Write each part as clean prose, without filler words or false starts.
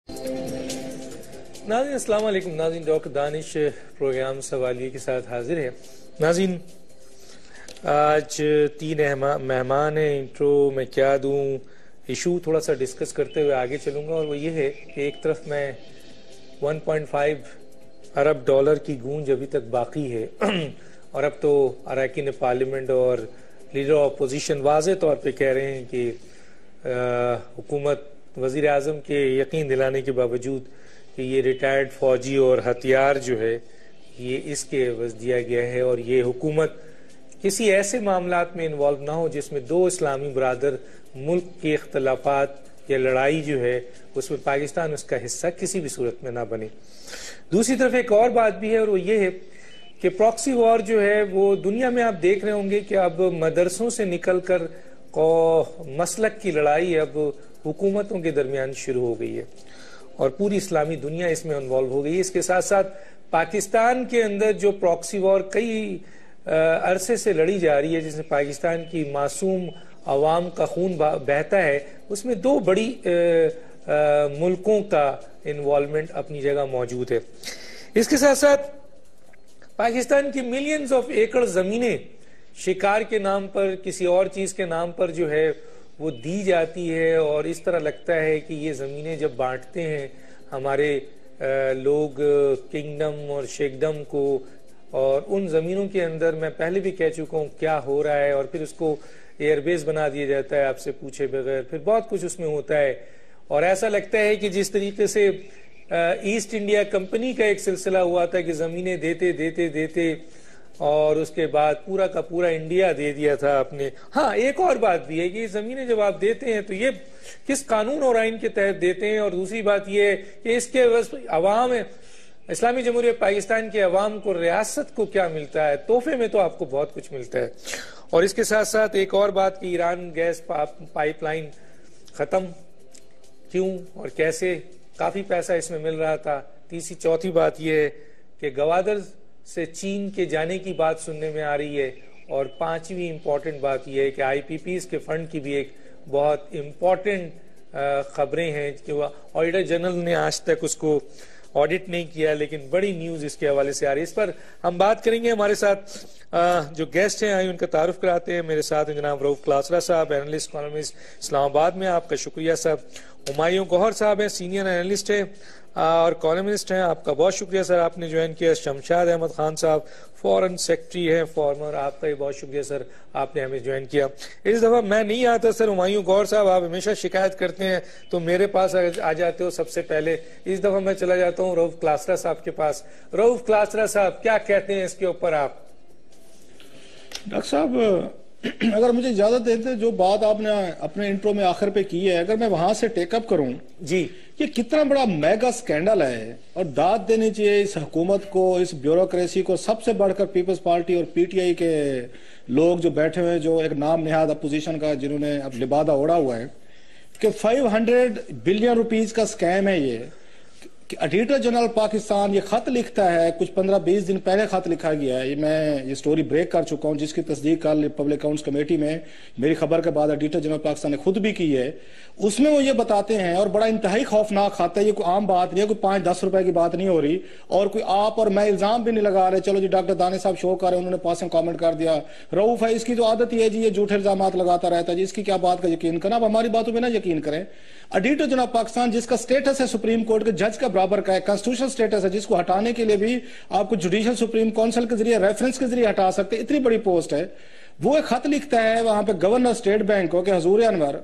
ناظرین السلام علیکم. ناظرین ڈاکٹر دانش پروگرام سوالیے کے ساتھ حاضر ہے. ناظرین آج 3 مہمان ہیں. انٹرو میں کیا دوں، ایشو تھوڑا سا ڈسکس کرتے ہوئے آگے چلوں گا، اور وہ یہ ہے کہ ایک طرف میں 1.5 ارب ڈالر کی گونج ابھی تک باقی ہے اور اب تو اراکین پارلیمنٹ اور لیڈر آف اپوزیشن واضح طور پہ کہہ رہے ہیں کہ حکومت وزیر اعظم کے یقین دلانے کے باوجود کہ یہ ریٹائرڈ فوجی اور ہتھیار جو ہے یہ اس کے عوض دیا گیا ہے، اور یہ حکومت کسی ایسے معاملات میں انوالو نہ ہو جس میں 2 اسلامی برادر ملک کے اختلافات یا لڑائی جو ہے اس میں پاکستان اس کا حصہ کسی بھی صورت میں نہ بنے. دوسری طرف ایک اور بات بھی ہے، اور وہ یہ ہے کہ پراکسی وار جو ہے وہ دنیا میں آپ دیکھ رہے ہوں گے کہ اب مدرسوں سے نکل کر مسلک کی لڑائی اب حکومتوں کے درمیان شروع ہو گئی ہے اور پوری اسلامی دنیا اس میں انوالو ہو گئی ہے. اس کے ساتھ ساتھ پاکستان کے اندر جو پراکسی وار کئی عرصے سے لڑی جا رہی ہے، جس میں پاکستان کی معصوم عوام کا خون بہتا ہے، اس میں 2 بڑی ملکوں کا انوالومنٹ اپنی جگہ موجود ہے. اس کے ساتھ ساتھ پاکستان کی ملینز آف ایکڑ زمینیں شکار کے نام پر کسی اور چیز کے نام پر جو ہے وہ دی جاتی ہے، اور اس طرح لگتا ہے کہ یہ زمینیں جب بانٹتے ہیں ہمارے لوگ کنگڈم اور شیکڈم کو، اور ان زمینوں کے اندر میں پہلے بھی کہہ چکا ہوں کیا ہو رہا ہے، اور پھر اس کو ایئر بیس بنا دیا جاتا ہے آپ سے پوچھے بغیر، پھر بہت کچھ اس میں ہوتا ہے. اور ایسا لگتا ہے کہ جس طریقے سے ایسٹ انڈیا کمپنی کا ایک سلسلہ ہوا تھا کہ زمینیں دیتے اور اس کے بعد پورا کا پورا انڈیا دے دیا تھا اپنے. ہاں ایک اور بات بھی ہے کہ یہ زمینیں جب آپ دیتے ہیں تو یہ کس قانون اور آئین کے تحت دیتے ہیں، اور دوسری بات یہ ہے کہ اس کے عوام اسلامی جمہوریہ پاکستان کے عوام کو ریاست کو کیا ملتا ہے، تحفے میں تو آپ کو بہت کچھ ملتا ہے. اور اس کے ساتھ ساتھ ایک اور بات کہ ایران گیس پائپ لائن ختم کیوں اور کیسے، کافی پیسہ اس میں مل رہا تھا. تیسری چوتھی بات یہ ہے کہ گوادر سے چین کے جانے کی بات سننے میں آ رہی ہے، اور 5ویں امپورٹنٹ بات یہ ہے کہ آئی پی پیز کے فنڈ کی بھی ایک بہت امپورٹنٹ خبریں ہیں کہ آڈیٹر جنرل نے آج تک اس کو آڈٹ نہیں کیا، لیکن بڑی نیوز اس کے حوالے سے آ رہی ہے. اس پر ہم بات کریں گے. ہمارے ساتھ جو گیسٹ ہیں آئیں ان کا تعارف کراتے ہیں. میرے ساتھ جناب رؤف کلاسرا صاحب، اینالسٹ کالمنسٹ اسلام آباد میں، آپ کا شکریہ صاحب. ہمایوں گوہر صاحب ہیں، سینئر اینالسٹ ہیں اور کالمنسٹ ہیں، آپ کا بہت شکریہ سر، آپ نے جوائن کیا. شمشاد احمد خان صاحب فورن سیکرٹری ہیں فارمر، آپ کا بھی بہت شکریہ سر، آپ نے ہمیں جوائن کیا. اس دفعہ میں نہیں آتا سر، ہمایوں گوہر صاحب آپ ہمیشہ شکایت کرتے ہیں تو میرے پاس آ جاتے ہو سب سے پہلے. اس دفعہ میں چلا جاتا ہوں رؤف کلاسرا صاحب کے پاس. رؤف کلاسرا صاحب کیا کہتے ہیں اس کے اوپر آپ؟ ڈاکٹر صاحب اگر مجھے اجازت دیتے، جو بات آپ نے اپنے انٹرو میں آخر پہ کی ہے اگر میں وہاں سے ٹیک اپ کروں، جی یہ کتنا بڑا میگا سکینڈل ہے، اور داد دینی چاہیے اس حکومت کو، اس بیوروکریسی کو. سب سے بڑھ کر پیپلز پارٹی اور پی ٹی آئی کے لوگ جو بیٹھے ہوئے، جو ایک نام نہاد اپوزیشن کا، جنہوں نے اب لبادہ اوڑا ہوا ہے کہ 500 بلین روپیز کا سکیم ہے یہ. ایڈیٹر جنرل پاکستان یہ خط لکھتا ہے، کچھ 15-20 دن پہلے خط لکھا گیا ہے، میں یہ سٹوری بریک کر چکا ہوں جس کی تصدیق کل پبلک اکاؤنٹس کمیٹی میں میری خبر کے بعد ایڈیٹر جنرل پاکستان نے خود بھی کی ہے. اس میں وہ یہ بتاتے ہیں، اور بڑا انتہائی خوفناک خط ہے، یہ کوئی عام بات نہیں ہے، کوئی 5-10 روپے کی بات نہیں ہو رہی، اور کوئی آپ اور میں الزام بھی نہیں لگا رہے. چلو جی ڈاکٹر دانے صاحب شو کر رہے ہیں، انہوں نے پاسنگ کامنٹ کر دیا. رؤف ہے، اس کی جو عادت یہ ہے جی یہ جھوٹے الزامات لگاتا رہتا ہے جی، اس کی کیا بات کا یقین کرنا. اب ہماری باتوں پہ نہ یقین کریں. ایڈیٹر جناب پاکستان جس کا سٹیٹس ہے سپریم کورٹ کے جج کا برابر کا ہے، کانسٹیٹیوشنل سٹیٹس ہے، جس کو ہٹانے کے لیے بھی آپ کو جوڈیشل سپریم کونسل کے ذریعے ریفرنس کے ذریعے ہٹا سکتے، اتنی بڑی پوسٹ ہے. وہ ایک خط لکھتا ہے وہاں پہ گورنر اسٹیٹ بینک کو کہ حضور انور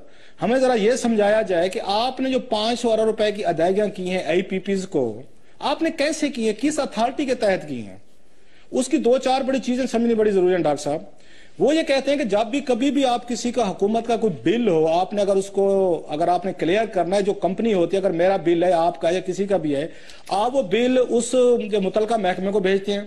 ہمیں ذرا یہ سمجھایا جائے کہ آپ نے جو 500 ارب روپے کی ادائیگیاں کی ہیں آئی پی پیز کو، آپ نے کیسے کی ہیں، کس اتھارٹی کے تحت کی ہیں. اس کی 2-4 بڑی چیزیں سمجھنی بڑی ضروری ہیں ڈاکٹر صاحب. وہ یہ کہتے ہیں کہ جب بھی کبھی بھی آپ کسی کا حکومت کا کوئی بل ہو، آپ نے اگر آپ نے کلیئر کرنا ہے، جو کمپنی ہوتی ہے، اگر میرا بل ہے، آپ کا یا کسی کا بھی ہے، آپ وہ بل اس متعلقہ محکمے کو بھیجتے ہیں.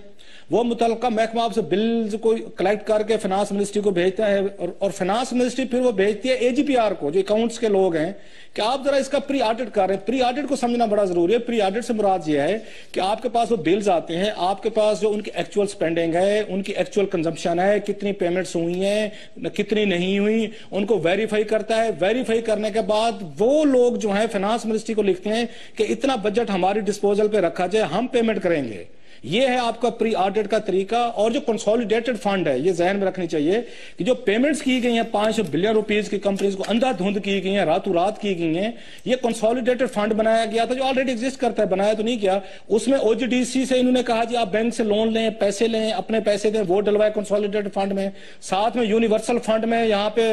وہ متعلقہ محکمہ آپ سے بلز کو کلیکٹ کر کے فائنانس منسٹری کو بھیجتا ہے اور فائنانس منسٹری پھر وہ بھیجتی ہے AGPR کو جو اکاؤنٹس کے لوگ ہیں کہ آپ ذرا اس کا پری آڈٹ کر رہے ہیں. پری آڈٹ کو سمجھنا بڑا ضروری ہے. پری آڈٹ سے مراد یہ ہے کہ آپ کے پاس وہ بلز آتے ہیں, آپ کے پاس جو ان کی ایکچوئل سپینڈنگ ہے, ان کی ایکچوئل کنزمپشن ہے, کتنی پیمنٹس ہوئی ہیں کتنی نہیں ہوئی, ان کو ویریفائی کرتا ہے. ویریفائی کرنے کے بعد وہ لوگ جو ہیں فائنانس منسٹری کو لکھتے ہیں کہ اتنا بجٹ ہماری ڈسپوزل پہ رکھا جائے, ہم پیمنٹ کریں گے. یہ ہے آپ کا پری آڈٹ کا طریقہ. اور جو کنسولیڈیٹڈ فنڈ ہے, یہ ذہن میں رکھنی چاہیے کہ جو پیمنٹس کی گئی ہیں 500 بلین روپیز کی کمپنیز کو اندھا دھند کی گئی ہیں, راتوں رات کی گئی ہیں, یہ کنسولیڈیٹڈ فنڈ بنایا گیا تھا جو آلریڈی ایگزسٹ کرتا ہے, بنایا تو نہیں کیا. اس میں OGDC سے انہوں نے کہا جی آپ بینک سے لون لیں, پیسے لیں, اپنے پیسے دیں, وہ ڈلوائے کنسولیڈیٹڈ فنڈ میں. ساتھ میں یونیورسل فنڈ میں یہاں پہ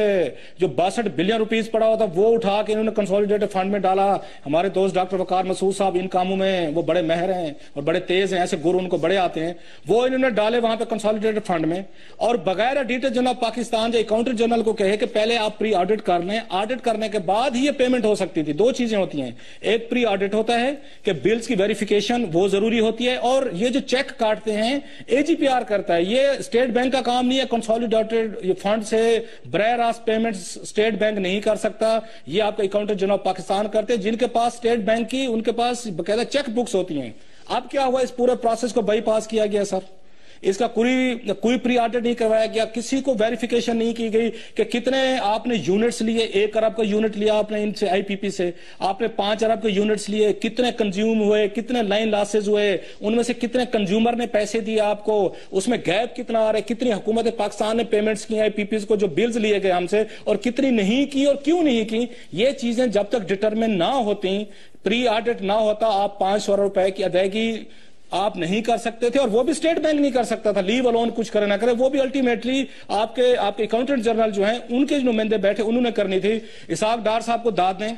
جو 62 بلین روپیز پڑا ہوا تھا وہ اٹھا کے انہوں نے کنسولیڈیٹڈ فنڈ میں ڈالا. ہمارے دوست ڈاکٹر وقار مسعود صاحب ان کاموں میں وہ بڑے ماہر ہیں اور بڑے تیز ہیں, ایسے گر ان کو بڑے آتے ہیں, وہ انہوں نے ڈالے وہاں پہ کنسولیڈیٹڈ فنڈ میں. اور بغیر آڈیٹر جنرل آف پاکستان جو اکاؤنٹنٹ جنرل کو کہے کہ پہلے آپ پری آڈٹ کر لیں, آڈٹ کرنے کے بعد ہی یہ پیمنٹ ہو سکتی تھی. دو چیزیں ہوتی ہیں, ایک پری آڈٹ ہوتا ہے کہ بلز کی ویریفیکیشن وہ ضروری ہوتی ہے, اور یہ جو چیک کاٹتے ہیں AGPR کرتا ہے. یہ اسٹیٹ بینک کا کام نہیں ہے. کنسولیڈیٹڈ فنڈ سے براہ راست پیمنٹ اسٹیٹ بینک نہیں کر سکتا, یہ آپ کا اکاؤنٹنٹ جنرل آف پاکستان کرتے ہیں, جن کے پاس اسٹیٹ بینک کی ان کے پاس باقاعدہ چیک بکس ہوتی ہیں. اب کیا ہوا, اس پورے پروسیس کو بائی پاس کیا گیا سر. اس کا کوئی پری آڈٹ نہیں کروایا گیا, کسی کو ویریفیکیشن نہیں کی گئی کہ کتنے آپ نے یونٹس لیے. 1 ارب کا یونٹ لیا آپ نے ان سے IPP سے, آپ نے 5 ارب کے یونٹس لیے, کتنے کنزیوم ہوئے, کتنے لائن لاسز ہوئے, ان میں سے کتنے کنزیومر نے پیسے دیے آپ کو, اس میں گیپ کتنا آ رہا ہے, کتنی حکومت پاکستان نے پیمنٹس کی IPPs کو جو بلز لیے گئے ہم سے, اور کتنی نہیں کی اور کیوں نہیں کی. یہ چیزیں جب تک ڈٹرمن نہ ہوتی, پری آڈٹ نہ ہوتا, آپ 500 روپے کی ادائیگی آپ نہیں کر سکتے تھے. اور وہ بھی اسٹیٹ بینک نہیں کر سکتا تھا, لیو الون کچھ کرے نہ کرے, وہ بھی الٹیمیٹلی آپ کے اکاؤنٹنٹ جنرل جو ہیں ان کے جو نمائندے بیٹھے انہوں نے کرنی تھی. اسحاق ڈار صاحب کو داد دیں,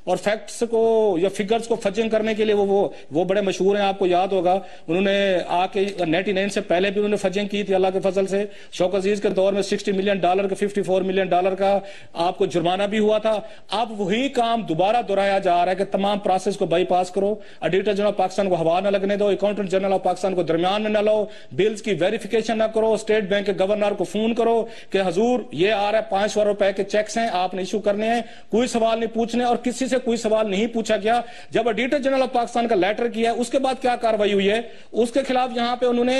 اور فیکٹس کو یا فگرز کو فجنگ کرنے کے لیے وہ بڑے مشہور ہیں, آپ کو یاد ہوگا انہوں نے آ کے 99 سے پہلے بھی انہوں نے فجنگ کی تھی اللہ کے فضل سے. شوق عزیز کے دور میں $60 ملین کا $54 ملین کا آپ کو جرمانہ بھی ہوا تھا. اب وہی کام دوبارہ دہرایا جا رہا ہے کہ تمام پروسیس کو بائی پاس کرو, آڈیٹر جنرل آف پاکستان کو ہوا نہ لگنے دو, اکاؤنٹنٹ جنرل آف پاکستان کو درمیان میں نہ لو, بلز کی ویریفیکیشن نہ کرو, اسٹیٹ بینک کے گورنر کو فون کرو کہ حضور یہ آ رہا ہے 500 روپے کے چیکس ہیں, آپ نے ایشو کرنے ہیں, کوئی سوال نہیں پوچھنے, اور کسی سے کوئی سوال نہیں پوچھا گیا. جب آڈیٹر جنرل آف پاکستان کا لیٹر کیا ہے اس کے بعد کیا کاروائی ہوئی ہے, اس کے خلاف یہاں پہ انہوں نے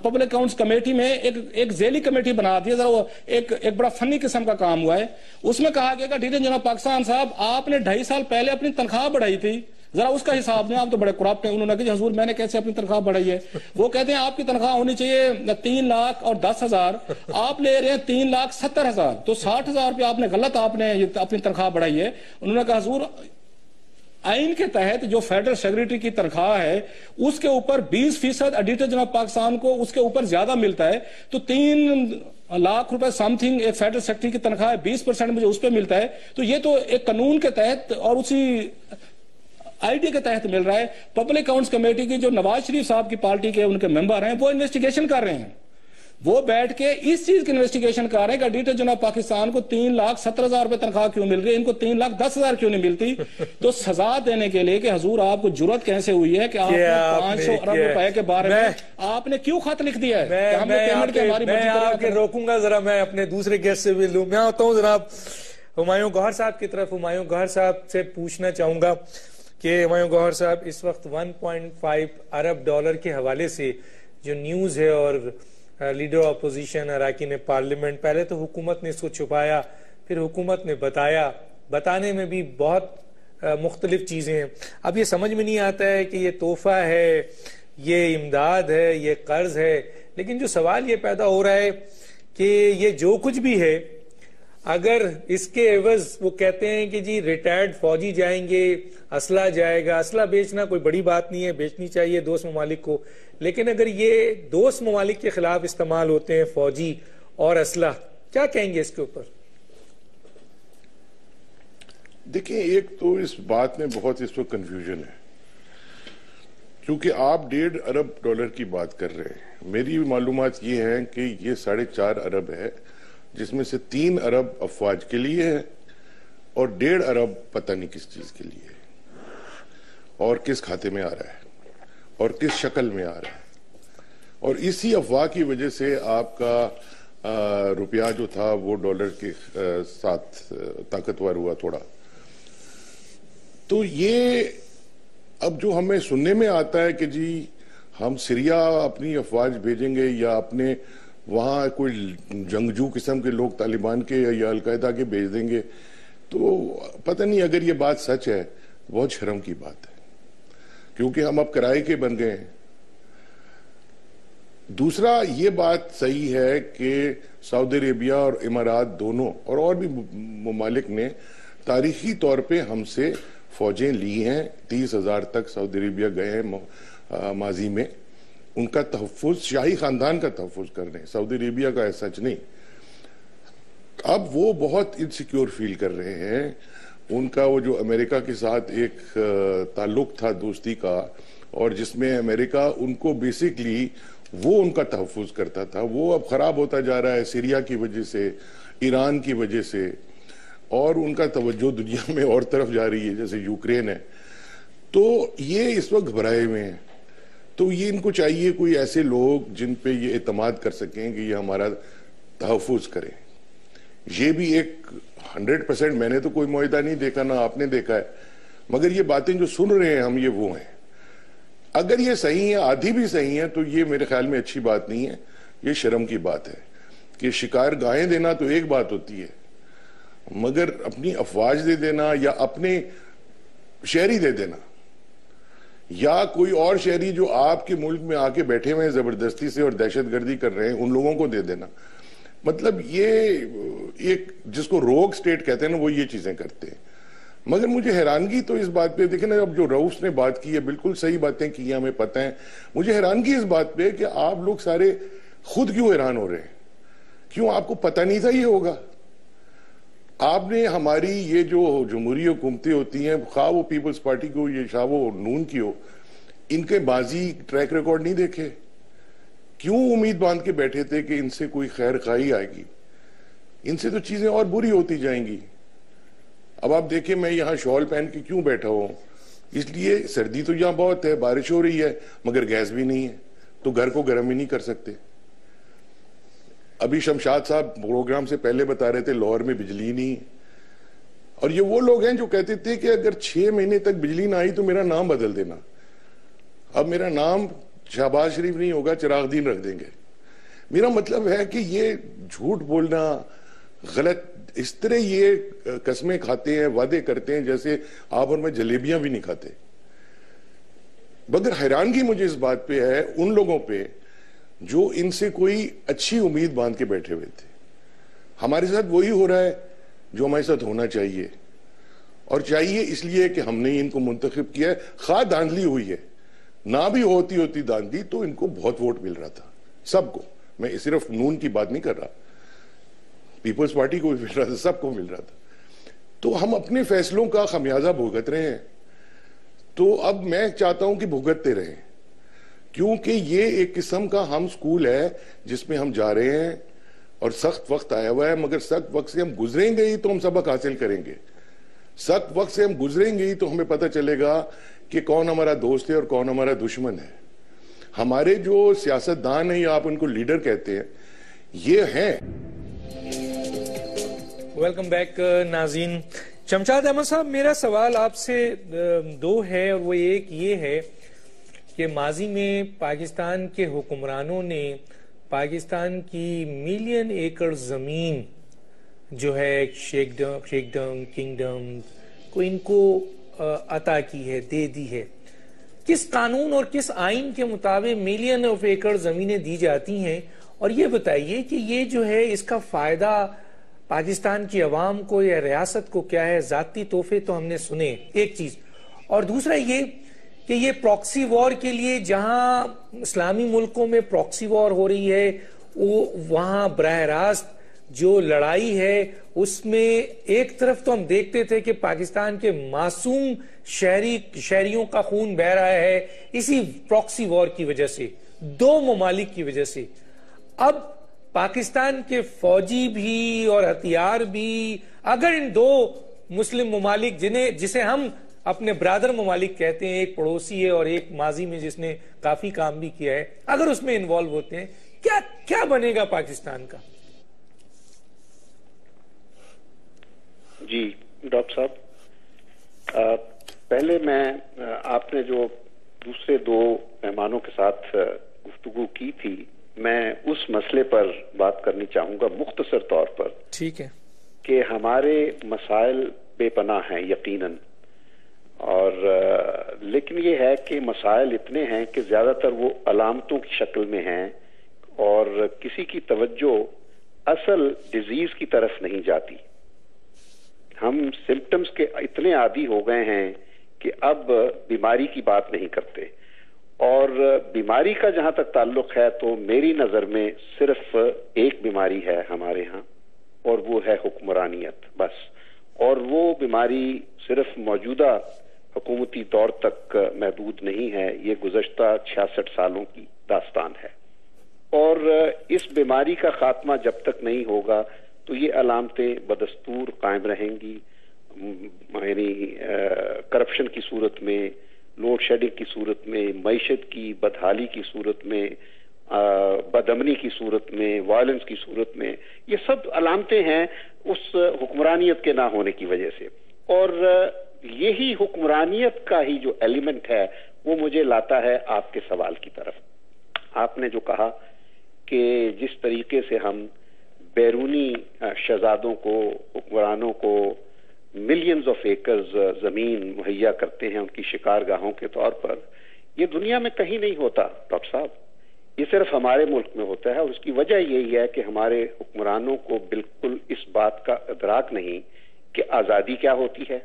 پبلک اکاؤنٹس کمیٹی میں ایک ذیلی کمیٹی بنا دی. ذرا وہ ایک بڑا فنی قسم کا کام ہوا ہے. اس میں کہا گیا کہ آڈیٹر جنرل آف پاکستان صاحب آپ نے 2.5 سال پہلے اپنی تنخواہ بڑھائی تھی, ذرا اس کا حساب دیں, آپ تو بڑے کرپٹ ہیں. انہوں نے کہا حضور میں نے کیسے اپنی تنخواہ بڑھائی ہے. وہ کہتے ہیں آپ کی تنخواہ ہونی چاہیے 3,10,000, آپ لے رہے ہیں 3,70,000, تو 60,000 روپے آپ نے غلط آپ نے اپنی تنخواہ بڑھائی ہے. انہوں نے کہا حضور آئین کے تحت جو فیڈرل سیکریٹری کی تنخواہ ہے اس کے اوپر 20% آڈیٹر جنرل پاکستان کو اس کے اوپر زیادہ ملتا ہے, تو 3 لاکھ روپے سم تھنگ ایک فیڈرل سیکریٹری کی تنخواہ ہے, 20% مجھے اس پہ ملتا ہے. تو یہ تو ایک قانون کے تحت اور اسی آئیڈیا کے تحت مل رہا ہے. پبلک اکاؤنٹس کمیٹی کی جو نواز شریف صاحب کی پارٹی کے ان کے ممبر ہیں وہ انویسٹیگیشن کر رہے ہیں, وہ بیٹھ کے اس چیز کی انویسٹیگیشن کر رہے ہیں کہ آڈیٹر جنرل پاکستان کو 3,70,000 روپے تنخواہ کیوں مل رہی ہے, ان کو 3,10,000 کیوں نہیں ملتی. تو سزا دینے کے لیے کہ حضور آپ کو جرات کیسے ہوئی ہے کہ آپ نے 500 ارب روپے کے بارے میں آپ نے کیوں خط لکھ دیا ہے کہ ہم نے پیمنٹ کی ہماری مرضی میں آپ کے روکوں گا, ذرا میں اپنے دوسرے گیسٹ سے بھی لوں. میں آتا ہوں جناب ہمایوں گوہر صاحب کی طرف. ہمایوں گوہر صاحب سے پوچھنا چاہوں گا کہ ہمایوں گوہر صاحب اس وقت $1.5 ارب کے حوالے سے جو نیوز ہے, اور لیڈر اپوزیشن اراکین پارلیمنٹ, پہلے تو حکومت نے اس کو چھپایا, پھر حکومت نے بتایا, بتانے میں بھی بہت مختلف چیزیں ہیں. اب یہ سمجھ میں نہیں آتا ہے کہ یہ تحفہ ہے, یہ امداد ہے, یہ قرض ہے. لیکن جو سوال یہ پیدا ہو رہا ہے کہ یہ جو کچھ بھی ہے, اگر اس کے عوض وہ کہتے ہیں کہ جی ریٹائرڈ فوجی جائیں گے, اسلحہ جائے گا, اسلحہ بیچنا کوئی بڑی بات نہیں ہے, بیچنی چاہیے دوست ممالک کو, لیکن اگر یہ دوست ممالک کے خلاف استعمال ہوتے ہیں فوجی اور اسلحہ, کیا کہیں گے اس کے اوپر؟ دیکھیں, ایک تو اس بات میں بہت اس وقت کنفیوژن ہے, کیونکہ آپ $1.5 ارب کی بات کر رہے ہیں. میری معلومات یہ ہیں کہ یہ 4.5 ارب ہے, جس میں سے 3 ارب افواج کے لیے ہے اور 1.5 ارب پتہ نہیں کس چیز کے لیے ہے, اور کس کھاتے میں آ رہا ہے اور کس شکل میں آ رہا ہے. اور اسی افواہ کی وجہ سے آپ کا روپیہ جو تھا وہ ڈالر کے ساتھ طاقتور ہوا تھوڑا. تو یہ اب جو ہمیں سننے میں آتا ہے کہ جی ہم سیریا اپنی افواج بھیجیں گے یا اپنے وہاں کوئی جنگجو قسم کے لوگ طالبان کے یا القاعدہ کے بھیج دیں گے، تو پتہ نہیں اگر یہ بات سچ ہے بہت شرم کی بات ہے، کیونکہ ہم اب کرائے کے بن گئے ہیں. دوسرا یہ بات صحیح ہے کہ سعودی عربیہ اور امارات دونوں اور بھی ممالک نے تاریخی طور پہ ہم سے فوجیں لی ہیں. 30,000 تک سعودی عربیہ گئے ہیں ماضی میں. ان کا تحفظ شاہی خاندان کا تحفظ کر رہے ہیں، سعودی عربیہ کا ایسا سچ نہیں. اب وہ بہت انسیکیور فیل کر رہے ہیں. ان کا وہ جو امریکہ کے ساتھ ایک تعلق تھا دوستی کا، اور جس میں امریکہ ان کو بیسکلی وہ ان کا تحفظ کرتا تھا، وہ اب خراب ہوتا جا رہا ہے سیریا کی وجہ سے، ایران کی وجہ سے، اور ان کا توجہ دنیا میں اور طرف جا رہی ہے جیسے یوکرین ہے. تو یہ اس وقت گھبرائے ہوئے ہیں. تو یہ ان کو چاہیے کوئی ایسے لوگ جن پہ یہ اعتماد کر سکیں کہ یہ ہمارا تحفظ کریں. یہ بھی ایک 100% میں نے تو کوئی معاہدہ نہیں دیکھا، نہ آپ نے دیکھا ہے، مگر یہ باتیں جو سن رہے ہیں ہم یہ وہ ہیں. اگر یہ صحیح ہیں، آدھی بھی صحیح ہیں، تو یہ میرے خیال میں اچھی بات نہیں ہے. یہ شرم کی بات ہے کہ شکار گاہیں دینا تو ایک بات ہوتی ہے، مگر اپنی افواج دے دینا یا اپنے شہری دے دینا یا کوئی اور شہری جو آپ کے ملک میں آ کے بیٹھے ہوئے ہیں زبردستی سے اور دہشت گردی کر رہے ہیں ان لوگوں کو دے دینا، مطلب یہ ایک جس کو روگ سٹیٹ کہتے ہیں نا، وہ یہ چیزیں کرتے ہیں. مگر مجھے حیرانگی تو اس بات پہ، دیکھیں نا اب جو روس نے بات کی ہے بالکل صحیح باتیں کی ہیں، ہمیں پتہ ہیں. مجھے حیرانگی اس بات پہ کہ آپ لوگ سارے خود کیوں حیران ہو رہے ہیں؟ کیوں آپ کو پتہ نہیں تھا یہ ہوگا؟ آپ نے ہماری یہ جو جمہوری حکومتیں ہوتی ہیں، خواہ وہ پیپلز پارٹی کو یہ شاہ وہ نون کی ہو، ان کے ماضی ٹریک ریکارڈ نہیں دیکھے؟ کیوں امید باندھ کے بیٹھے تھے کہ ان سے کوئی خیر خواہی آئے گی؟ ان سے تو چیزیں اور بری ہوتی جائیں گی. اب آپ دیکھیں میں یہاں شال پہن کے کیوں بیٹھا ہوں، اس لیے سردی تو یہاں بہت ہے، بارش ہو رہی ہے، مگر گیس بھی نہیں ہے، تو گھر کو گرم ہی نہیں کر سکتے. ابھی شمشاد صاحب پروگرام سے پہلے بتا رہے تھے لاہور میں بجلی نہیں ہے، اور یہ وہ لوگ ہیں جو کہتے تھے کہ اگر 6 مہینے تک بجلی نہ آئی تو میرا نام بدل دینا. اب میرا نام شہباز شریف نہیں ہوگا، چراغ دین رکھ دیں گے. میرا مطلب ہے کہ یہ جھوٹ بولنا غلط، اس طرح یہ قسمیں کھاتے ہیں، وعدے کرتے ہیں جیسے آپ اور میں جلیبیاں بھی نہیں کھاتے. مگر حیرانگی مجھے اس بات پہ ہے ان لوگوں پہ جو ان سے کوئی اچھی امید باندھ کے بیٹھے ہوئے تھے. ہمارے ساتھ وہی ہو رہا ہے جو ہمارے ساتھ ہونا چاہیے، اور چاہیے اس لیے کہ ہم نے ان کو منتخب کیا ہے. خواہ دھاندلی ہوئی ہے، نہ بھی ہوتی دھاندلی تو ان کو بہت ووٹ مل رہا تھا سب کو. میں صرف نون کی بات نہیں کر رہا، پیپلز پارٹی کو بھی مل رہا تھا، سب کو مل رہا تھا. تو ہم اپنے فیصلوں کا خمیازہ بھگت رہے ہیں. تو اب میں چاہتا ہوں کہ بھگتتے رہیں، کیونکہ یہ ایک قسم کا ہم سکول ہے جس میں ہم جا رہے ہیں اور سخت وقت آیا ہوا ہے. مگر سخت وقت سے ہم گزریں گے تو ہم سبق حاصل کریں گے. سخت وقت سے ہم گزریں گے تو ہمیں پتہ چلے گا کہ کون ہمارا دوست ہے اور کون ہمارا دشمن ہے. ہمارے جو سیاستدان ہیں یا آپ ان کو لیڈر کہتے ہیں، یہ ہیں. ویلکم بیک ناظرین. شمشاد احمد صاحب، میرا سوال آپ سے 2 ہے، اور وہ ایک یہ ہے کہ ماضی میں پاکستان کے حکمرانوں نے پاکستان کی ملین ایکڑ زمین جو ہے شیخ ڈم کنگڈم کو ان کو عطا کی ہے، دے دی ہے. کس قانون اور کس آئین کے مطابق ملین آف ایکڑ زمینیں دی جاتی ہیں؟ اور یہ بتائیے کہ یہ جو ہے اس کا فائدہ پاکستان کی عوام کو یا ریاست کو کیا ہے؟ ذاتی تحفے تو ہم نے سنے، ایک چیز. اور دوسرا یہ کہ یہ پراکسی وار کے لیے جہاں اسلامی ملکوں میں پراکسی وار ہو رہی ہے، وہاں براہ راست جو لڑائی ہے اس میں ایک طرف تو ہم دیکھتے تھے کہ پاکستان کے معصوم شہریوں کا خون بہہ رہا ہے اسی پراکسی وار کی وجہ سے، 2 ممالک کی وجہ سے. اب پاکستان کے فوجی بھی اور ہتھیار بھی اگر ان 2 مسلم ممالک جسے ہم اپنے برادر ممالک کہتے ہیں، ایک پڑوسی ہے اور ایک ماضی میں جس نے کافی کام بھی کیا ہے، اگر اس میں انوالو ہوتے ہیں کیا بنے گا پاکستان کا؟ جی ڈاکٹر صاحب، پہلے میں آپ نے جو دوسرے دو مہمانوں کے ساتھ گفتگو کی تھی، میں اس مسئلے پر بات کرنی چاہوں گا مختصر طور پر. ٹھیک ہے. کہ ہمارے مسائل بے پناہ ہیں یقیناً، اور لیکن یہ ہے کہ مسائل اتنے ہیں کہ زیادہ تر وہ علامتوں کی شکل میں ہیں اور کسی کی توجہ اصل ڈیزیز کی طرف نہیں جاتی. ہم سمپٹمز کے اتنے عادی ہو گئے ہیں کہ اب بیماری کی بات نہیں کرتے، اور بیماری کا جہاں تک تعلق ہے تو میری نظر میں صرف ایک بیماری ہے ہمارے ہاں، اور وہ ہے حکمرانیت بس. اور وہ بیماری صرف موجودہ حکومتی دور تک محدود نہیں ہے، یہ گزشتہ 66 سالوں کی داستان ہے. اور اس بیماری کا خاتمہ جب تک نہیں ہوگا تو یہ علامتیں بدستور قائم رہیں گی، یعنی کرپشن کی صورت میں، لوڈ شیڈنگ کی صورت میں، معیشت کی بدحالی کی صورت میں، بدامنی کی صورت میں، وائلنس کی صورت میں. یہ سب علامتیں ہیں اس حکمرانیت کے نہ ہونے کی وجہ سے. اور یہی حکمرانیت کا ہی جو ایلیمنٹ ہے وہ مجھے لاتا ہے آپ کے سوال کی طرف. آپ نے جو کہا کہ جس طریقے سے ہم بیرونی شہزادوں کو، حکمرانوں کو ملینز آف ایکرز زمین مہیا کرتے ہیں ان کی شکار گاہوں کے طور پر، یہ دنیا میں کہیں نہیں ہوتا ڈاکٹر صاحب. یہ صرف ہمارے ملک میں ہوتا ہے، اور اس کی وجہ یہی ہے کہ ہمارے حکمرانوں کو بالکل اس بات کا ادراک نہیں کہ آزادی کیا ہوتی ہے،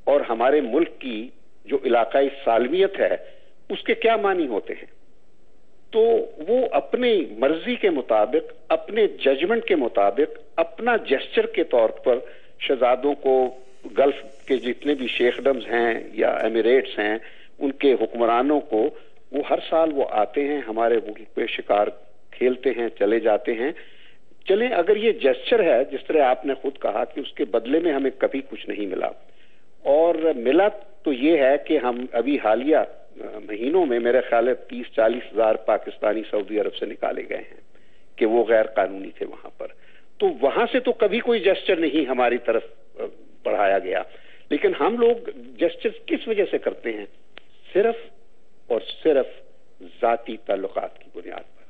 اور ہمارے ملک کی جو علاقائی سالمیت ہے اس کے کیا معنی ہوتے ہیں. تو وہ اپنی مرضی کے مطابق، اپنے ججمنٹ کے مطابق، اپنا جسچر کے طور پر شہزادوں کو، گلف کے جتنے بھی شیخڈمز ہیں یا ایمریٹس ہیں، ان کے حکمرانوں کو، وہ ہر سال وہ آتے ہیں ہمارے ملک پہ شکار کھیلتے ہیں، چلے جاتے ہیں. چلیں اگر یہ جسچر ہے جس طرح آپ نے خود کہا کہ اس کے بدلے میں ہمیں کبھی کچھ نہیں ملا، اور ملا تو یہ ہے کہ ہم ابھی حالیہ مہینوں میں میرے خیال ہے 30-40 ہزار پاکستانی سعودی عرب سے نکالے گئے ہیں کہ وہ غیر قانونی تھے وہاں پر. تو وہاں سے تو کبھی کوئی جسچر نہیں ہماری طرف بڑھایا گیا. لیکن ہم لوگ جسچر کس وجہ سے کرتے ہیں؟ صرف اور صرف ذاتی تعلقات کی بنیاد پر.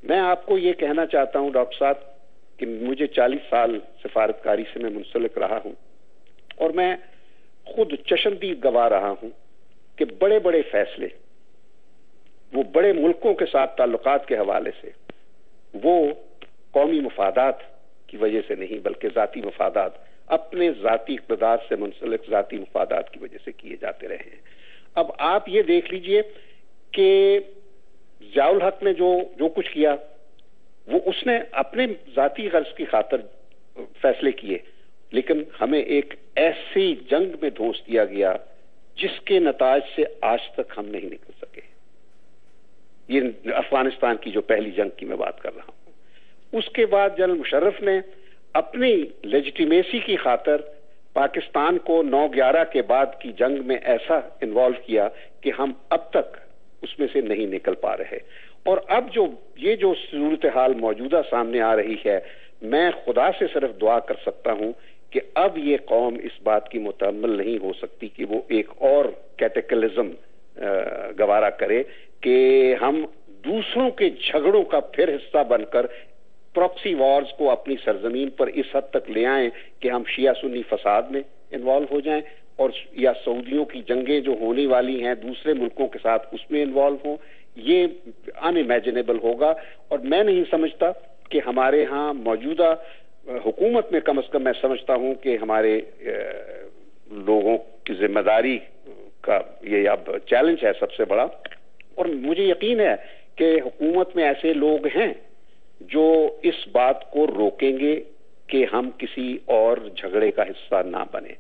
میں آپ کو یہ کہنا چاہتا ہوں ڈاکٹر صاحب کہ مجھے 40 سال سفارتکاری سے میں منسلک رہا ہوں، اور میں خود چشمدید گواہ رہا ہوں کہ بڑے بڑے فیصلے وہ بڑے ملکوں کے ساتھ تعلقات کے حوالے سے وہ قومی مفادات کی وجہ سے نہیں بلکہ ذاتی مفادات، اپنے ذاتی اقتدار سے منسلک ذاتی مفادات کی وجہ سے کیے جاتے رہے ہیں. اب آپ یہ دیکھ لیجئے کہ ضیاء الحق نے جو کچھ کیا وہ اس نے اپنے ذاتی غرض کی خاطر فیصلے کیے، لیکن ہمیں ایک ایسی جنگ میں دھونس دیا گیا جس کے نتائج سے آج تک ہم نہیں نکل سکے. یہ افغانستان کی جو پہلی جنگ کی میں بات کر رہا ہوں. اس کے بعد جنرل مشرف نے اپنی لیجیٹیمیسی کی خاطر پاکستان کو 9/11 کے بعد کی جنگ میں ایسا انوالو کیا کہ ہم اب تک اس میں سے نہیں نکل پا رہے. اور اب یہ جو صورتحال موجودہ سامنے آ رہی ہے، میں خدا سے صرف دعا کر سکتا ہوں کہ اب یہ قوم اس بات کی متحمل نہیں ہو سکتی کہ وہ ایک اور کیٹیکلزم گوارا کرے کہ ہم دوسروں کے جھگڑوں کا پھر حصہ بن کر پراکسی وارز کو اپنی سرزمین پر اس حد تک لے آئیں کہ ہم شیعہ سنی فساد میں انوالو ہو جائیں، اور یا سعودیوں کی جنگیں جو ہونے والی ہیں دوسرے ملکوں کے ساتھ اس میں انوالو ہوں. یہ ان امیجنیبل ہوگا، اور میں نہیں سمجھتا کہ ہمارے ہاں موجودہ حکومت میں کم از کم میں سمجھتا ہوں کہ ہمارے لوگوں کی ذمہ داری کا یہ اب چیلنج ہے سب سے بڑا. اور مجھے یقین ہے کہ حکومت میں ایسے لوگ ہیں جو اس بات کو روکیں گے کہ ہم کسی اور جھگڑے کا حصہ نہ بنے.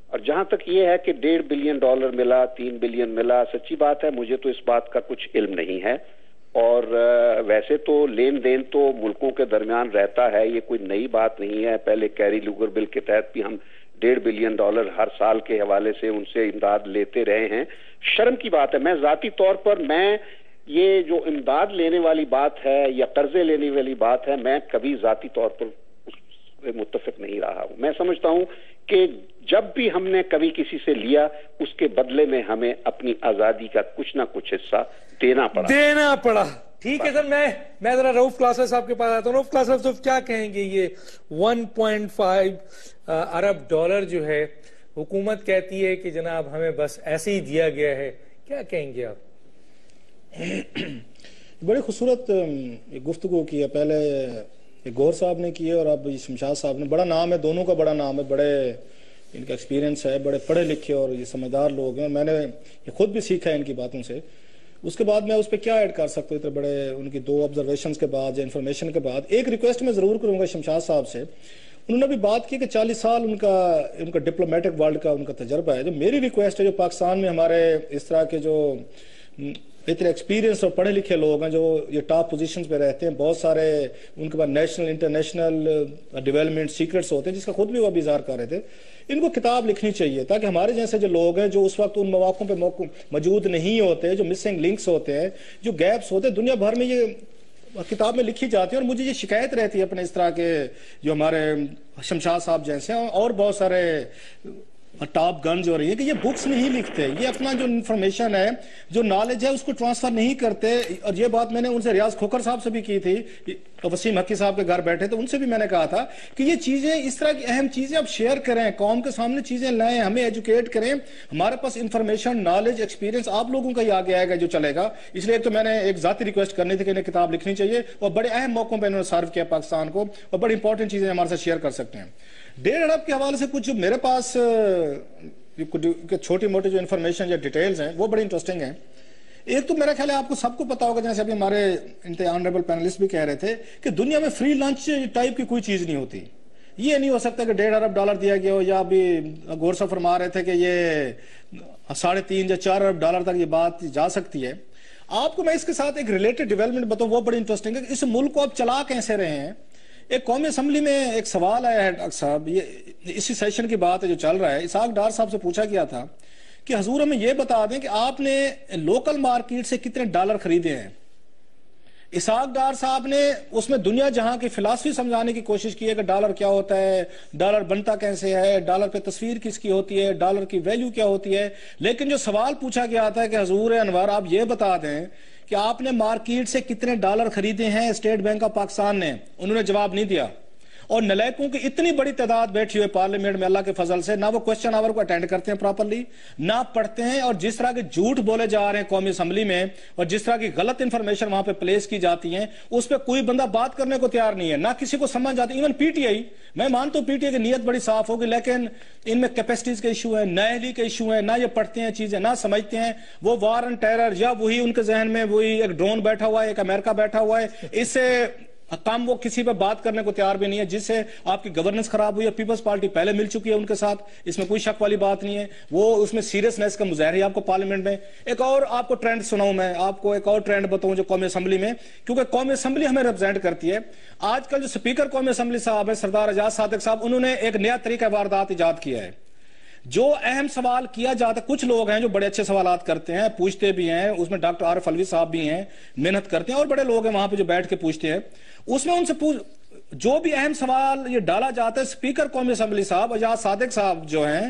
اور جہاں تک یہ ہے کہ $1.5 بلین ملا، 3 بلین ملا، سچی بات ہے مجھے تو اس بات کا کچھ علم نہیں ہے. اور ویسے تو لین دین تو ملکوں کے درمیان رہتا ہے، یہ کوئی نئی بات نہیں ہے. پہلے کیری لوگر بل کے تحت بھی ہم $1.5 بلین ہر سال کے حوالے سے ان سے امداد لیتے رہے ہیں. شرم کی بات ہے. میں ذاتی طور پر میں یہ جو امداد لینے والی بات ہے یا قرضے لینے والی بات ہے، میں کبھی ذاتی طور پر اس سے متفق نہیں رہا ہوں. میں سمجھتا ہوں کہ جب بھی ہم نے کبھی کسی سے لیا اس کے بدلے میں ہمیں اپنی آزادی کا کچھ نہ کچھ حصہ دینا پڑا. ٹھیک ہے سر، میں ذرا رؤف کلاسر صاحب کے پاس آتا ہوں. رؤف کلاسر صاحب کیا کہیں گے؟ یہ 1.5 ارب ڈالر جو ہے حکومت کہتی ہے کہ جناب ہمیں بس ایسے ہی دیا گیا ہے، کیا کہیں گے آپ؟ بڑی خوبصورت گفتگو کی ہے. پہلے گور صاحب نے کی ہے اور اب شمشاد صاحب نے. بڑا نام ہے، دونوں کا بڑا نام ہے، بڑے ان کا ایکسپیرینس ہے، بڑے پڑھے لکھے اور یہ سمجھدار لوگ ہیں. میں نے یہ خود بھی سیکھا ہے ان کی باتوں سے. اس کے بعد میں اس پہ کیا ایڈ کر سکتا ہوں اتنے بڑے ان کی 2 آبزرویشنز کے بعد یا انفارمیشن کے بعد؟ ایک ریکویسٹ میں ضرور کروں گا شمشاد صاحب سے. انہوں نے بھی بات کی کہ 40 سال ان کا ڈپلومیٹک ورلڈ کا ان کا تجربہ ہے. جو میری ریکویسٹ ہے، جو پاکستان میں ہمارے اس طرح کے جو اتنے ایکسپیرینس اور پڑھے لکھے لوگ ہیں جو یہ ٹاپ پوزیشنز پہ رہتے ہیں، بہت سارے ان کے پاس نیشنل انٹرنیشنل ڈیولپمنٹ سیکرٹس ہوتے ہیں جس کا خود بھی وہ اظہار کر رہے تھے. ان کو کتاب لکھنی چاہیے تاکہ ہمارے جیسے جو لوگ ہیں جو اس وقت ان مواقع پہ موجود نہیں ہوتے، جو مسنگ لنکس ہوتے ہیں، جو گیپس ہوتے ہیں، دنیا بھر میں یہ کتاب میں لکھی جاتی ہے. اور مجھے یہ شکایت رہتی ہے اپنے اس طرح کے جو ہمارے شمشاد صاحب جیسے ہیں اور بہت سارے ٹاپ گن جو رہی ہے کہ یہ بکس نہیں لکھتے، یہ اپنا جو انفارمیشن ہے، جو نالج ہے، اس کو ٹرانسفر نہیں کرتے. اور یہ بات میں نے ان سے ریاض کھوکر صاحب سے بھی کی تھی، وسیم حقی صاحب کے گھر بیٹھے تھے، ان سے بھی میں نے کہا تھا کہ یہ چیزیں، اس طرح کی اہم چیزیں آپ شیئر کریں، قوم کے سامنے چیزیں لائیں، ہمیں ایجوکیٹ کریں. ہمارے پاس انفارمیشن، نالج، ایکسپیرینس آپ لوگوں کا ہی آگے آئے گا جو چلے گا. اس لیے تو میں نے ایک ذاتی ریکویسٹ کرنی تھی کہ انہیں کتاب لکھنی چاہیے اور بڑے اہم موقعوں پہ انہوں نے سرو کیا پاکستان کو اور بڑی امپورٹنٹ چیزیں ہمارے ساتھ شیئر کر سکتے ہیں. 1.5 ارب کے حوالے سے کچھ میرے پاس چھوٹی موٹی جو انفارمیشن یا ڈیٹیلز ہیں وہ بڑی انٹرسٹنگ ہیں. ایک تو میرا خیال ہے آپ کو سب کو پتا ہوگا، جیسے ابھی ہمارے آنریبل پینلسٹ بھی کہہ رہے تھے کہ دنیا میں فری لنچ ٹائپ کی کوئی چیز نہیں ہوتی. یہ نہیں ہو سکتا کہ 1.5 ارب ڈالر دیا گیا ہو، یا ابھی گور صاحب فرما رہے تھے کہ یہ 3.5 یا 4 ارب ڈالر تک یہ بات جا سکتی ہے. آپ کو میں اس کے ساتھ ایک ریلیٹڈ ڈیولپمنٹ بتاؤں، وہ بڑی انٹرسٹنگ ہے کہ اس ملک کو آپ چلا کیسے رہے ہیں. ایک قومی اسمبلی میں ایک سوال آیا ہے ڈاکٹر صاحب، یہ اسی سیشن کی بات ہے جو چل رہا ہے. اسحاق ڈار صاحب سے پوچھا گیا تھا کہ حضور ہمیں یہ بتا دیں کہ آپ نے لوکل مارکیٹ سے کتنے ڈالر خریدے ہیں. اسحاق ڈار صاحب نے اس میں دنیا جہاں کی فلسفی سمجھانے کی کوشش کی ہے کہ ڈالر کیا ہوتا ہے، ڈالر بنتا کیسے ہے، ڈالر پہ تصویر کس کی ہوتی ہے، ڈالر کی ویلیو کیا ہوتی ہے. لیکن جو سوال پوچھا گیا تھا کہ حضور انوار آپ یہ بتا دیں کہ آپ نے مارکیٹ سے کتنے ڈالر خریدے ہیں اسٹیٹ بینک آف پاکستان نے، انہوں نے جواب نہیں دیا. اور نلائکوں کی اتنی بڑی تعداد بیٹھی ہوئے پارلیمنٹ میں اللہ کے فضل سے، نہ وہ کوسچن آور کو اٹینڈ کرتے ہیں پراپرلی، نہ پڑھتے ہیں، اور جس طرح کے جھوٹ بولے جا رہے ہیں قومی اسمبلی میں اور جس طرح کی غلط انفارمیشن وہاں پہ پلیس کی جاتی ہیں، اس پہ کوئی بندہ بات کرنے کو تیار نہیں ہے، نہ کسی کو سمجھ آتی. ایون پی ٹی آئی، میں مانتا ہوں پی ٹی آئی کی نیت بڑی صاف ہوگی، لیکن ان میں کیپیسٹیز کے ایشو ہیں، نااہلی کے ایشو ہیں، نہ یہ پڑھتے ہیں چیزیں، نہ سمجھتے ہیں. وہ وار اینڈ ٹیرر، یا وہی ان کے ذہن میں وہی ایک ڈرون بیٹھا ہوا ہے، ایک امریکہ بیٹھا ہوا ہے، اس سے کام وہ کسی پہ بات کرنے کو تیار بھی نہیں ہے، جس سے آپ کی گورننس خراب ہوئی ہے. پیپلز پارٹی پہلے مل چکی ہے ان کے ساتھ، اس میں کوئی شک والی بات نہیں ہے. وہ اس میں سیریسنیس کا مظاہرہ ہے آپ کو پارلیمنٹ میں. ایک اور آپ کو ٹرینڈ سناؤں، میں آپ کو ایک اور ٹرینڈ بتاؤں جو قومی اسمبلی میں، کیونکہ قومی اسمبلی ہمیں ریپرزینٹ کرتی ہے. آج کل جو سپیکر قومی اسمبلی صاحب ہے سردار اعجاز صادق صاحب، انہوں نے ایک نیا طریقہ واردات ایجاد کیا ہے. جو اہم سوال کیا جاتا ہے، کچھ لوگ ہیں جو بڑے اچھے سوالات کرتے ہیں، پوچھتے بھی ہیں، اس میں ڈاکٹر عارف الوی صاحب بھی ہیں، محنت کرتے ہیں، اور بڑے لوگ ہیں وہاں پہ جو بیٹھ کے پوچھتے ہیں. اس میں ان سے جو بھی اہم سوال یہ ڈالا جاتا ہے، سپیکر قومی اسمبلی صاحب اعجاز صادق صاحب جو ہیں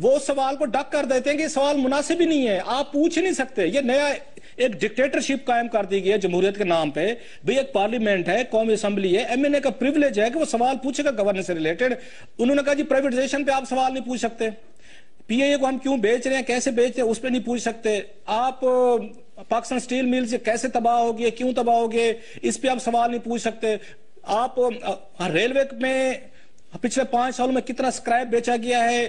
وہ سوال کو ڈک کر دیتے ہیں کہ یہ سوال مناسب ہی نہیں ہے، آپ پوچھ ہی نہیں سکتے. یہ نیا ایک ڈکٹیٹرشپ قائم کر دی گئی ہے جمہوریت کے نام پہ. بھئی ایک پارلیمنٹ ہے، قومی اسمبلی ہے، ایم این اے کا پریویلیج ہے کہ وہ سوال پوچھے گا گورننس سے ریلیٹڈ. انہوں نے کہا جی پرائیویٹائزیشن پہ آپ سوال نہیں پوچھ سکتے، پی اے کو ہم کیوں بیچ رہے ہیں، کیسے بیچ رہے ہیں، اس پہ نہیں پوچھ سکتے. آپ پاکستان سٹیل مل سے کیسے تباہ ہوگی، کیوں تباہ ہوگی، اس پہ آپ سوال نہیں پوچھ سکتے. آپ ریلوے میں پچھلے 5 سالوں میں کتنا سکریپ بیچا گیا ہے،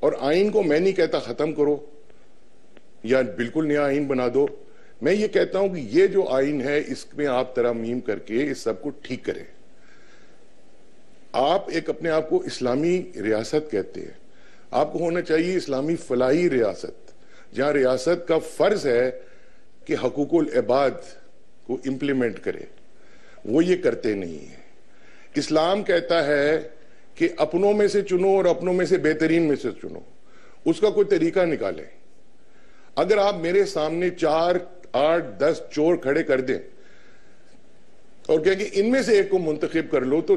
اور آئین کو میں نہیں کہتا ختم کرو یا بالکل نیا آئین بنا دو، میں یہ کہتا ہوں کہ یہ جو آئین ہے اس میں آپ ترامیم کر کے اس سب کو ٹھیک کریں. آپ ایک اپنے آپ کو اسلامی ریاست کہتے ہیں، آپ کو ہونا چاہیے اسلامی فلاحی ریاست، جہاں ریاست کا فرض ہے کہ حقوق العباد کو امپلیمنٹ کرے. وہ یہ کرتے نہیں ہیں. اسلام کہتا ہے کہ اپنوں میں سے چنو اور اپنوں میں سے بہترین میں سے چنو، اس کا کوئی طریقہ نکالیں. اگر آپ میرے سامنے 4 8 10 چور کھڑے کر دیں اور کہیں کہ ان میں سے ایک کو منتخب کر لو، تو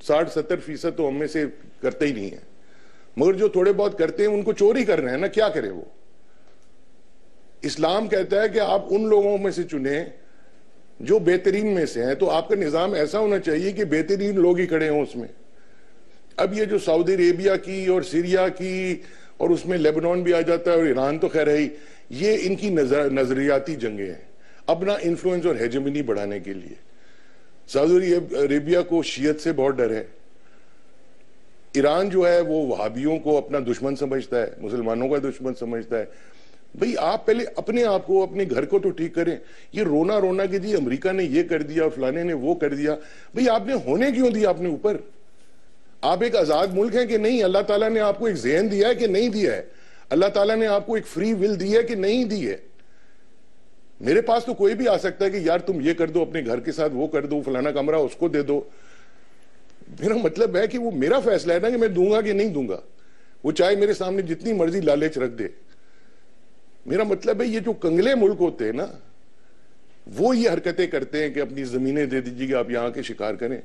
60-70% تو ہم میں سے کرتے ہی نہیں ہیں. مگر جو تھوڑے بہت کرتے ہیں ان کو چور ہی کر رہے ہیں نا، کیا کرے وہ. اسلام کہتا ہے کہ آپ ان لوگوں میں سے چنیں جو بہترین میں سے ہیں. تو آپ کا نظام ایسا ہونا چاہیے کہ بہترین لوگ ہی کھڑے ہوں اس میں. اب یہ جو سعودی عربیہ کی اور سیریا کی اور اس میں لیبنان بھی آ جاتا ہے اور ایران تو خیر ہے ہی، یہ ان کی نظریاتی جنگیں ہیں اپنا انفلوئنس اور ہیجمنی بڑھانے کے لیے. سعودی عربیہ کو شیعت سے بہت ڈر ہے. ایران جو ہے وہ وہابیوں کو اپنا دشمن سمجھتا ہے، مسلمانوں کا دشمن سمجھتا ہے. بھئی آپ پہلے اپنے آپ کو، اپنے گھر کو تو ٹھیک کریں. یہ رونا کہ جی امریکہ نے یہ کر دیا، فلانے نے وہ کر دیا. بھئی آپ نے ہونے کیوں دیا اپنے اوپر؟ آپ ایک آزاد ملک ہیں کہ نہیں؟ اللہ تعالیٰ نے آپ کو ایک ذہن دیا ہے کہ نہیں دیا ہے؟ اللہ تعالیٰ نے آپ کو ایک فری ول دی ہے کہ نہیں دی ہے؟ میرے پاس تو کوئی بھی آ سکتا ہے کہ یار تم یہ کر دو، اپنے گھر کے ساتھ وہ کر دو، فلانا کمرہ اس کو دے دو. میرا مطلب ہے کہ وہ میرا فیصلہ ہے نا کہ میں دوں گا کہ نہیں دوں گا. وہ چاہے میرے سامنے جتنی مرضی لالچ رکھ دے. میرا مطلب ہے یہ جو کنگلے ملک ہوتے ہیں نا، وہ یہ حرکتیں کرتے ہیں کہ اپنی زمینیں دے دیجیے گا، آپ یہاں کے شکار کریں،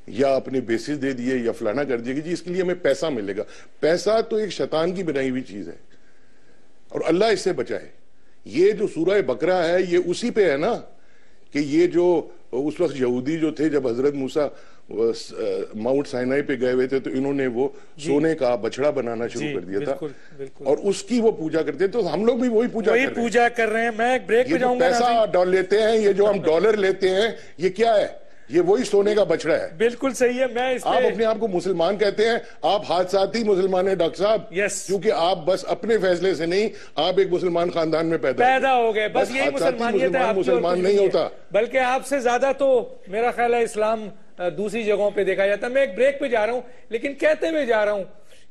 یا اپنے بیسز دے دیے، یا فلانا کر دیے گا جی اس کے لیے ہمیں پیسہ ملے گا. پیسہ تو ایک شیطان کی بنائی ہوئی چیز ہے اور اللہ اس سے بچائے. یہ جو سورہ بقرہ ہے یہ اسی پہ ہے نا کہ یہ جو اس وقت یہودی جو تھے جب حضرت موسیٰ ماؤنٹ سائنائی پہ گئے ہوئے تھے تو انہوں نے وہ سونے کا بچڑا بنانا شروع کر دیا تھا اور اس کی وہ پوجا کرتے ہیں. تو ہم لوگ بھی وہی پوجا کر رہے ہیں. میں ایک بریک پہ جاؤں گا. پیسہ لیتے ہیں، یہ جو ہم ڈالر لیتے ہیں یہ کیا ہے؟ یہ وہی سونے کا بچڑا ہے. بالکل صحیح ہے. میں آپ اپنے آپ کو مسلمان کہتے ہیں، آپ حادثاتی مسلمان ہیں ڈاکٹر صاحب. کیونکہ آپ بس اپنے فیصلے سے نہیں، آپ ایک مسلمان خاندان میں پیدا ہو گئے. بس یہی مسلمانیت ہے. مسلمان نہیں ہوتا، بلکہ آپ سے زیادہ تو میرا خیال ہے اسلام دوسری جگہوں پہ دیکھا جاتا ہے. میں ایک بریک پہ جا رہا ہوں، لیکن کہتے ہوئے جا رہا ہوں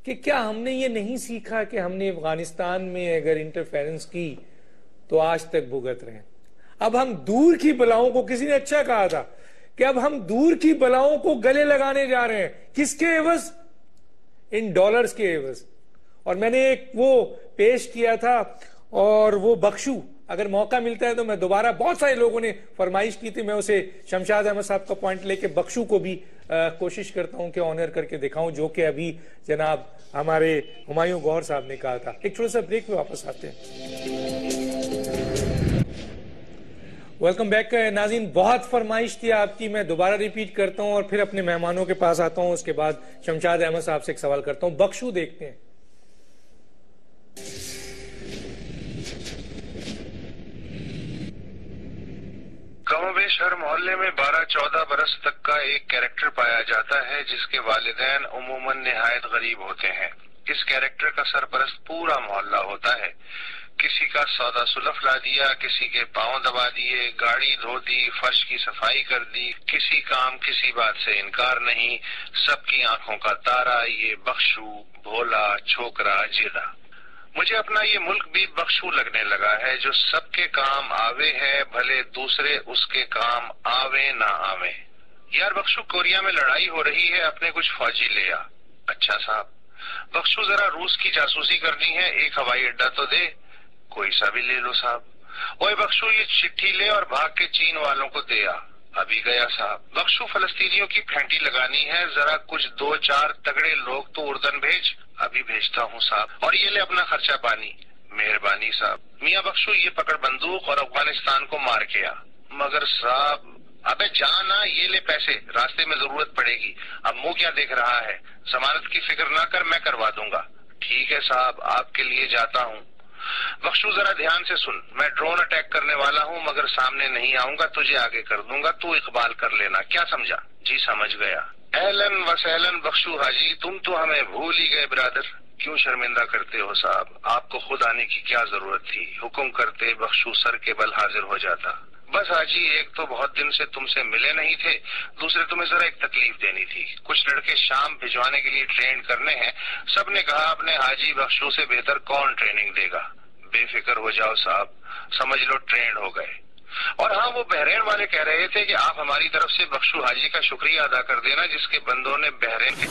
کہ کیا ہم نے یہ نہیں سیکھا کہ ہم نے افغانستان میں اگر انٹرفیرنس کی تو آج تک بھگت رہے ہیں. اب ہم دور کی بلاؤں کو، کسی نے اچھا کہا تھا کہ اب ہم دور کی بلاؤں کو گلے لگانے جا رہے ہیں. کس کے عوض؟ ان ڈالرز کے عوض. اور میں نے ایک وہ پیش کیا تھا اور وہ بخشو، اگر موقع ملتا ہے تو میں دوبارہ، بہت سارے لوگوں نے فرمائش کی تھی، میں اسے شمشاد احمد صاحب کا پوائنٹ لے کے بخشو کو بھی کوشش کرتا ہوں کہ آنر کر کے دکھاؤں، جو کہ ابھی جناب ہمارے ہمایوں گوہر صاحب نے کہا تھا. ایک چھوٹا سا بریک پہ واپس آتے ہیں. ویلکم بیک ناظرین. بہت فرمائش تھی آپ کی، میں دوبارہ ریپیٹ کرتا ہوں اور پھر اپنے مہمانوں کے پاس آتا ہوں. اس کے بعد شمشاد احمد صاحب سے ایک سوال کرتا ہوں. بخشو دیکھتے ہیں. کم و بیش ہر محلے میں 12-14 برس تک کا ایک کیریکٹر پایا جاتا ہے جس کے والدین عموماً نہایت غریب ہوتے ہیں. اس کیریکٹر کا سرپرست پورا محلہ ہوتا ہے. کسی کا سودا سلف لا دیا، کسی کے پاؤں دبا دیے، گاڑی دھو دی، فرش کی صفائی کر دی، کسی کام کسی بات سے انکار نہیں، سب کی آنکھوں کا تارا یہ بخشو، بھولا، چھوکرا، جیدہ. مجھے اپنا یہ ملک بھی بخشو لگنے لگا ہے جو سب کے کام آوے ہے، بھلے دوسرے اس کے کام آوے نہ آوے. یار بخشو، کوریا میں لڑائی ہو رہی ہے، اپنے کچھ فوجی لے آ. اچھا صاحب بخشو، ذرا روس کی جاسوسی کرنی ہے، ایک ہوائی اڈا تو دے، کوئی سا بھی لے لو صاحب. اوے بخشو، یہ چٹھی لے اور بھاگ کے چین والوں کو دے آ. ابھی گیا صاحب. بخشو، فلسطینیوں کی پھینٹی لگانی ہے، ذرا کچھ 2-4 تگڑے لوگ تو اردن بھیج. ابھی بھیجتا ہوں صاحب. اور یہ لے اپنا خرچہ پانی. مہربانی صاحب. میاں بخشو، یہ پکڑ بندوق اور افغانستان کو مار کے آ. مگر صاحب، ابے جانا، یہ لے پیسے، راستے میں ضرورت پڑے گی. اب منہ کیا دیکھ رہا ہے؟ ضمانت کی فکر نہ کر، میں کروا دوں گا. ٹھیک ہے صاحب، آپ کے لیے جاتا ہوں. بخشو ذرا دھیان سے سن، میں ڈرون اٹیک کرنے والا ہوں، مگر سامنے نہیں آؤں گا، تجھے آگے کر دوں گا، تو اقبال کر لینا. کیا سمجھا؟ جی سمجھ گیا. اہلن و سہلن بخشو حاجی، تم تو ہمیں بھول ہی گئے برادر. کیوں شرمندہ کرتے ہو صاحب؟ آپ کو خود آنے کی کیا ضرورت تھی؟ حکم کرتے بخشو سر کے بل حاضر ہو جاتا۔ بس حاجی ایک تو بہت دن سے تم سے ملے نہیں تھے، دوسرے تمہیں ذرا ایک تکلیف دینی تھی۔ کچھ لڑکے شام بھجوانے کے لیے ٹرینڈ کرنے ہیں، سب نے کہا اپنے حاجی بخشو سے بہتر کون ٹریننگ دے گا۔ بے فکر ہو جاؤ صاحب، سمجھ لو ٹرینڈ ہو گئے۔ اور ہاں، وہ بحرین والے کہہ رہے تھے کہ آپ ہماری طرف سے بخشو حاجی کا شکریہ ادا کر دینا جس کے بندوں نے بحرین کے